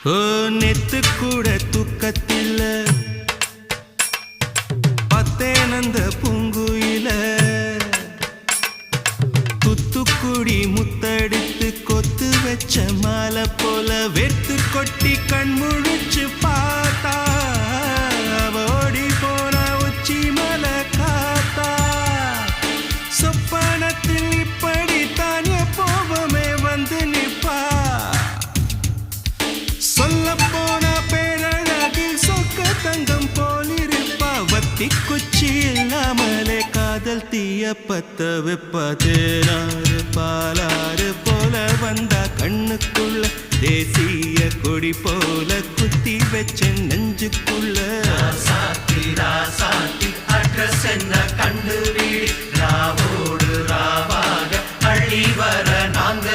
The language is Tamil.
ஓ நெத்து கூட தூக்கத்தில்ல பத்தேனந்த பூங்குயில துத்துக்குடி முத்தடித்து கொத்து வச்ச மாலை போல வெத்து கொட்டி கண் முழிச்சு பார்த்தா ஓடி போன உச்சி மலை காத்தா சொப்பனத்தில் இப்படி தானே போவமே வந்து நிப்பா சொல்ல போன பேரழகில் சொக்க தங்கம் போலிருப்பா வத்தி குச்சி இல்லாமலே காதல் தீய பத்த வெப்பா தேனாறு பாலாறு போல வந்தா கண்ணுக்குள்ள தேசிய கொடி போல குத்தி வச்ச நெஞ்சுக்குள்ள ராசாத்தி அட்ரஸ் என்ன கண்டு ராவோடு ராவாக அள்ளி வர நாங்க